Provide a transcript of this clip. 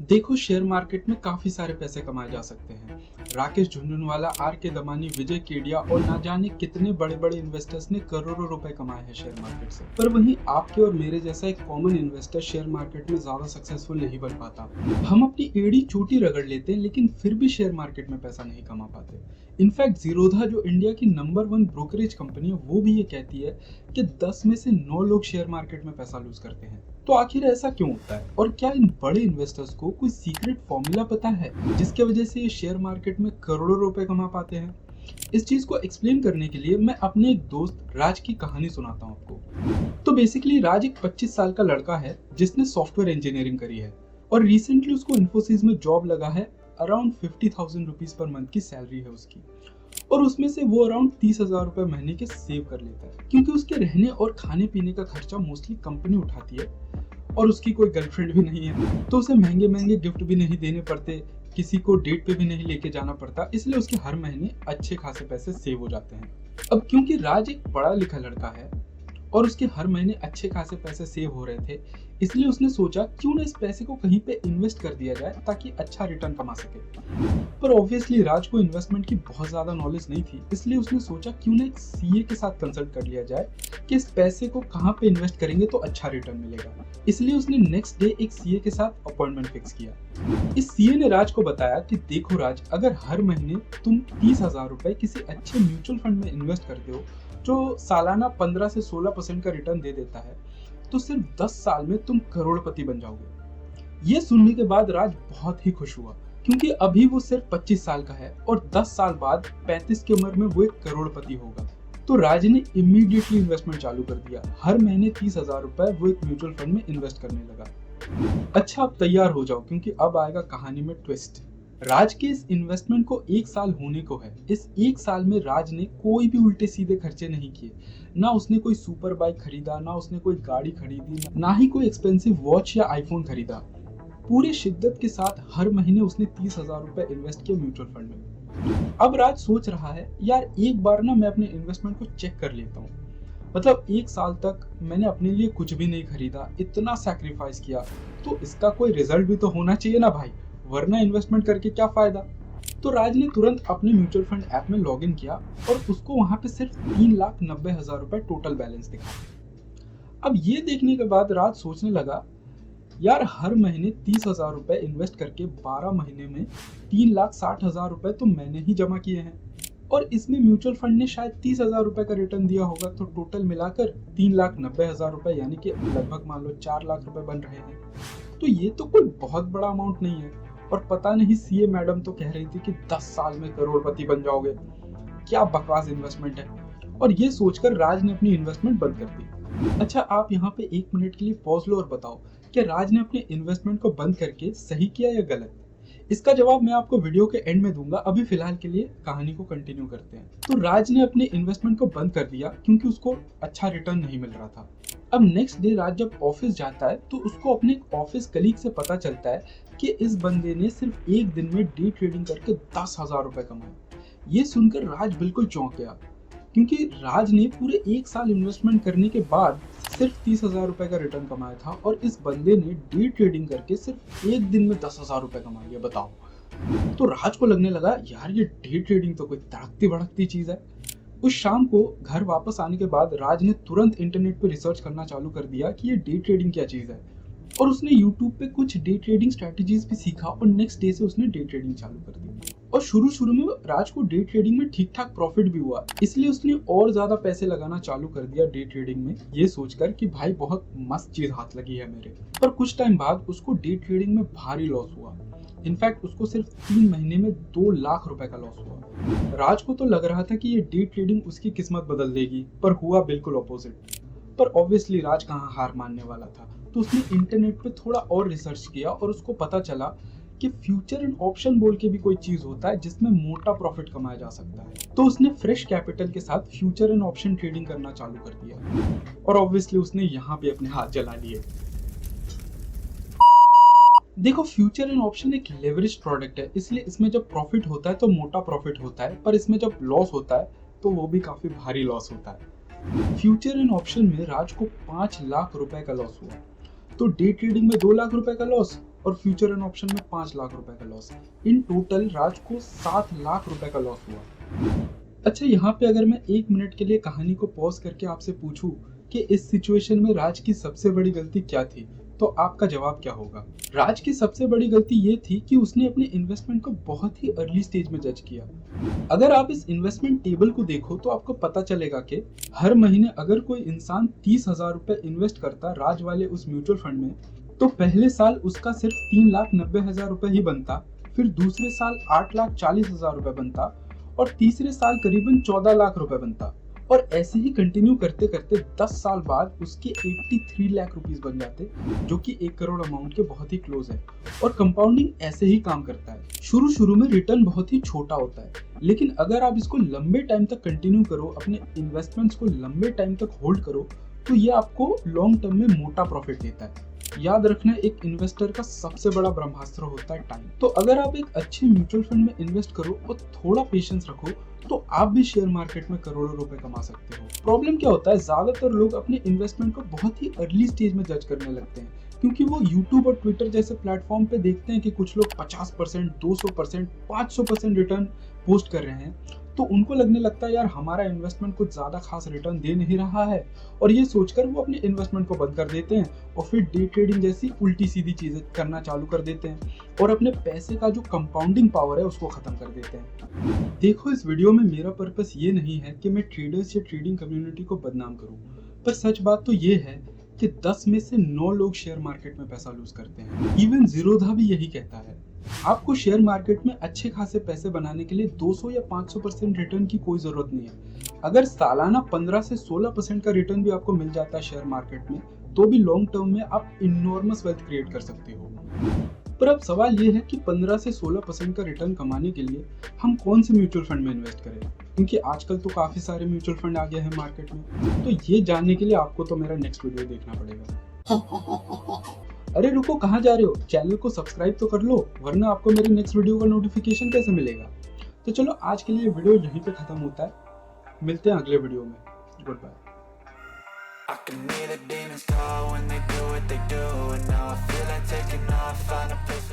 देखो, share market में काफी सारे पैसे कमाए जा सकते हैं। राकेश झुनझुनवाला, आर के दमानी, विजय केडिया और ना जाने कितने बड़े बड़े इन्वेस्टर्स ने करोड़ों रुपए कमाए हैं शेयर मार्केट से। पर वहीं आपके और मेरे जैसा एक कॉमन इन्वेस्टर शेयर मार्केट में ज्यादा सक्सेसफुल नहीं बन पाता। हम अपनी एड़ी चोटी रगड़ लेते हैं लेकिन फिर भी शेयर मार्केट में पैसा नहीं कमा पाते। इनफैक्ट जीरोधा, जो इंडिया की नंबर 1 ब्रोकरेज कंपनी है, वो भी ये कहती है कि 10 में से 9 लोग शेयर मार्केट में पैसा लूज करते हैं। तो आखिर ऐसा क्यों होता है और क्या इन बड़े इन्वेस्टर्स को कोई सीक्रेट फॉर्मूला पता है जिसके वजह से ये शेयर मार्केट में करोड़ों रुपए कमा पाते हैं? इस चीज को एक्सप्लेन करने के लिए मैं अपने एक दोस्त राज की कहानी सुनाता हूँ आपको। तो बेसिकली राज एक 25 साल का लड़का है जिसने सॉफ्टवेयर इंजीनियरिंग करी है और रिसेंटली उसको इन्फोसिस में जॉब लगा है। अराउंड 50,000 रुपीज पर मंथ की सैलरी है उसकी, और उसमें से वो अराउंड 30,000 रुपए महीने के सेव कर लेता है क्योंकि उसके रहने और खाने पीने का खर्चा मोस्टली कंपनी उठाती है और उसकी कोई गर्लफ्रेंड भी नहीं है, तो उसे महंगे महंगे गिफ्ट भी नहीं देने पड़ते, किसी को डेट पे भी नहीं लेके जाना पड़ता, इसलिए उसके हर महीने अच्छे खासे पैसे सेव हो जाते हैं। अब क्योंकि राज एक पढ़ा लिखा लड़का है और उसके हर महीने अच्छे खासे पैसे सेव हो रहे थे, इसलिए उसने सोचा क्यों ना इस पैसे को कहीं पे इन्वेस्ट कर दिया जाए ताकि अच्छा रिटर्न कमा सके। पर ऑब्वियसली राज को इन्वेस्टमेंट की बहुत ज्यादा नॉलेज नहीं थी, इसलिए उसने सोचा क्यों ना एक सीए के साथ कंसल्ट कर लिया जाए कि इस पैसे को कहाँ पे इन्वेस्ट करेंगे तो अच्छा रिटर्न मिलेगा। इसलिए उसने नेक्स्ट डे एक सीए के साथ अपॉइंटमेंट फिक्स किया। इस सीए ने राज को बताया कि देखो राज, अगर हर महीने तुम 30,000 रुपए किसी अच्छे म्यूचुअल फंड में इन्वेस्ट करते हो जो सालाना 15 से 16% का रिटर्न दे देता है, तो सिर्फ 10 साल में तुम करोड़पति बन जाओगे। ये सुनने के बाद राज बहुत ही खुश हुआ क्योंकि अभी वो सिर्फ 25 साल का है और 10 साल बाद 35 की उम्र में वो एक करोड़पति होगा। तो राज ने इमीडिएटली इन्वेस्टमेंट चालू कर दिया। हर महीने 30,000 रुपए वो एक म्यूचुअल फंड में इन्वेस्ट करने लगा। अच्छा, अब तैयार हो जाओ क्योंकि अब आएगा कहानी में ट्विस्ट। राज के इस इन्वेस्टमेंट को 1 साल होने को है। इस 1 साल में राज ने कोई भी उल्टे सीधे खर्चे नहीं किए। ना उसने कोई सुपर बाइक खरीदा, ना उसने कोई गाड़ी खरीदी, ना ही कोई एक्सपेंसिव वॉच या आईफोन खरीदा। पूरी शिद्दत के साथ हर महीने उसने 30,000 रुपए इन्वेस्ट किए म्यूचुअल फंड में। अब राज सोच रहा है, यार एक बार ना मैं अपने इन्वेस्टमेंट को चेक कर लेता हूँ। मतलब 1 साल तक मैंने अपने लिए कुछ भी नहीं खरीदा, इतना सैक्रिफाइस किया, तो इसका कोई रिजल्ट भी तो होना चाहिए ना भाई, वरना इन्वेस्टमेंट करके क्या फायदा। तो राज ने तुरंत अपने म्यूचुअल फंड ऐप में लॉगिन किया और उसको वहां पे सिर्फ 3,90,000 रुपए टोटल बैलेंस दिखा। अब ये देखने के बाद राज सोचने लगा, यार हर महीने 30,000 रुपए इन्वेस्ट करके 12 महीने में 3,60,000 रुपए तो मैंने ही जमा किए हैं और इसमें म्यूचुअल फंड ने शायद 30,000 रुपए का रिटर्न दिया होगा, तो टोटल मिलाकर 3,90,000 रुपए यानी कि लगभग मान लो 4 लाख रुपए बन रहे हैं। तो ये तो कोई बहुत बड़ा अमाउंट नहीं है। और पता नहीं सीए मैडम तो कह रही थी कि 10 साल में करोड़पति बन जाओगे, क्या बकवास इन्वेस्टमेंट है। और ये सोचकर राज ने अपनी इन्वेस्टमेंट बंद कर दी। अच्छा, आप यहाँ पे 1 मिनट के लिए पॉज लो और बताओ कि राज ने अपने इन्वेस्टमेंट को बंद करके सही किया या गलत? इसका जवाब मैं आपको वीडियो के एंड में दूंगा। अभी फिलहाल के लिए कहानी को कंटिन्यू करते हैं। तो राज ने अपने इन्वेस्टमेंट को बंद कर दिया क्योंकि उसको अच्छा रिटर्न नहीं मिल रहा था। अब नेक्स्ट डे राज जब ऑफिस जाता है तो उसको अपने ऑफिस कलीग से पता चलता है कि इस बंदे ने सिर्फ एक दिन में डे ट्रेडिंग करके 10,000 रुपए कमाए। ये सुनकर राज बिल्कुल चौंक गया क्योंकि राज ने पूरे 1 साल इन्वेस्टमेंट करने के बाद सिर्फ 30,000 रुपए का रिटर्न कमाया था और इस बंदे ने डे ट्रेडिंग करके सिर्फ एक दिन में 10,000 रुपए कमा लिया, बताओ। तो राज को लगने लगा, यार ये डे ट्रेडिंग तो कोई तड़कती भड़कती चीज है। उस शाम को घर वापस आने के बाद राज ने तुरंत इंटरनेट पर रिसर्च करना चालू कर दिया कि ये डे ट्रेडिंग क्या चीज है, और उसने यूट्यूब पे कुछ डे ट्रेडिंग स्ट्रेटजीज भी सीखा और नेक्स्ट डे से उसने डे ट्रेडिंग चालू कर दी। और शुरू में राज को डे ट्रेडिंग में ठीक ठाक प्रॉफिट भी हुआ, इसलिए उसने और ज्यादा पैसे लगाना चालू कर दिया डे ट्रेडिंग में, ये सोचकर कि भाई बहुत मस्त चीज हाथ लगी है मेरे। पर कुछ टाइम बाद उसको डे ट्रेडिंग में भारी लॉस हुआ। इनफैक्ट उसको सिर्फ 3 महीने में 2 लाख रुपए का लॉस हुआ। राज को तो लग रहा था कि ये डे ट्रेडिंग उसकी किस्मत बदल देगी, पर हुआ बिल्कुल ऑपोजिट। पर ऑब्वियसली राज कहाँ हार मानने वाला था, तो उसने इंटरनेट पे थोड़ा और रिसर्च किया और उसको पता चला कि फ्यूचर एंड ऑप्शन बोल के भी कोई चीज होता है जिसमें मोटा प्रॉफिट कमाया जा सकता है। तो उसने फ्रेश कैपिटल के साथ फ्यूचर एंड ऑप्शन ट्रेडिंग करना चालू कर दिया और ऑब्वियसली उसने यहाँ भी अपने हाथ जला लिए। देखो, फ्यूचर एंड ऑप्शन एक लेवरेज प्रोडक्ट है, इसलिए इसमें जब प्रॉफिट होता है तो मोटा प्रॉफिट होता है, पर इसमें जब लॉस होता है तो वो भी काफी भारी लॉस होता है। फ्यूचर एंड ऑप्शन में राज को 5 लाख रुपए का लॉस हुआ, तो डे ट्रेडिंग में 2 लाख रुपए का लॉस और फ्यूचर एंड ऑप्शन में 5 लाख रुपए का लॉस। इन टोटल राज को 7 लाख रुपए का लॉस हुआ। अच्छा, यहाँ पे अगर मैं 1 मिनट के लिए कहानी को पॉज करके आपसे पूछूं कि इस सिचुएशन में राज की सबसे बड़ी गलती क्या थी, तो आपका जवाब क्या होगा? राज की सबसे बड़ी गलती ये थी कि उसने अपने इन्वेस्टमेंट को बहुत ही अर्ली स्टेज में जज किया। अगर आप इस इन्वेस्टमेंट टेबल को देखो तो आपको पता चलेगा कि हर महीने अगर कोई इंसान 30,000 रुपए इन्वेस्ट करता राज वाले उस म्यूचुअल फंड में, तो पहले साल उसका सिर्फ 3,90,000 रुपए ही बनता, फिर दूसरे साल 8,40,000 रुपए बनता और तीसरे साल करीबन 14 लाख रुपए बनता। और ऐसे ही कंटिन्यू करते करते 10 साल बाद उसके 83 लाख रुपीस बन जाते, जो कि 1 करोड़ अमाउंट के बहुत ही क्लोज है। और कंपाउंडिंग ऐसे ही काम करता है। शुरू शुरू में रिटर्न बहुत ही छोटा होता है, लेकिन अगर आप इसको लंबे टाइम तक कंटिन्यू करो, अपने इन्वेस्टमेंट्स को लंबे टाइम तक होल्ड करो, तो ये आपको लॉन्ग टर्म में मोटा प्रॉफिट देता है। याद रखना, एक इन्वेस्टर का सबसे बड़ा ब्रह्मास्त्र होता है टाइम। तो अगर आप एक अच्छे म्यूचुअल फंड में इन्वेस्ट करो और थोड़ा पेशेंस रखो, तो आप भी शेयर मार्केट में करोड़ों रुपए कमा सकते हो। प्रॉब्लम क्या होता है, ज्यादातर लोग अपने इन्वेस्टमेंट को बहुत ही अर्ली स्टेज में जज करने लगते हैं, क्योंकि वो यूट्यूब और ट्विटर जैसे प्लेटफॉर्म पे देखते हैं कि कुछ लोग 50%, 200%, 500% रिटर्न पोस्ट कर रहे हैं, तो उनको लगने लगता है यार हमारा इन्वेस्टमेंट कुछ ज्यादा खास रिटर्न दे नहीं रहा है, और ये सोचकर वो अपने इन्वेस्टमेंट को बंद कर देते हैं और फिर डे ट्रेडिंग जैसी उल्टी सीधी चीजें करना चालू कर देते हैं और अपने पैसे का जो कंपाउंडिंग पावर है उसको खत्म कर देते हैं। देखो, इस वीडियो में मेरा पर्पस ये नहीं है कि मैं ट्रेडर्स या ट्रेडिंग कम्युनिटी को बदनाम करूं, पर सच बात तो ये है कि 10 में से 9 लोग शेयर मार्केट में पैसा लूज करते हैं। इवन जीरोधा भी यही कहता है। आपको शेयर मार्केट में अच्छे खासे पैसे बनाने के लिए 200 या 500% रिटर्न की कोई जरूरत नहीं है। अगर सालाना 15 से 16% का रिटर्न भी आपको मिल जाता है शेयर मार्केट में, तो भी लॉन्ग टर्म में आप इनॉर्मस वेल्थ क्रिएट कर सकते हो। पर अब सवाल ये है कि 15 से 16% का रिटर्न कमाने के लिए हम कौन से म्यूचुअल फंड में इन्वेस्ट करें, क्योंकि आजकल तो काफी सारे म्यूचुअल फंड आ गए हैं मार्केट में। तो ये जानने के लिए आपको तो मेरा नेक्स्ट वीडियो देखना पड़ेगा। अरे रुको, कहाँ जा रहे हो? चैनल को सब्सक्राइब तो कर लो, वरना आपको मेरे नेक्स्ट वीडियो का नोटिफिकेशन कैसे मिलेगा? तो चलो, आज के लिए वीडियो यहीं पे खत्म होता है। मिलते हैं अगले वीडियो में। Goodbye. I can hear the demons call when they do what they do, and now I feel like taking off, find a place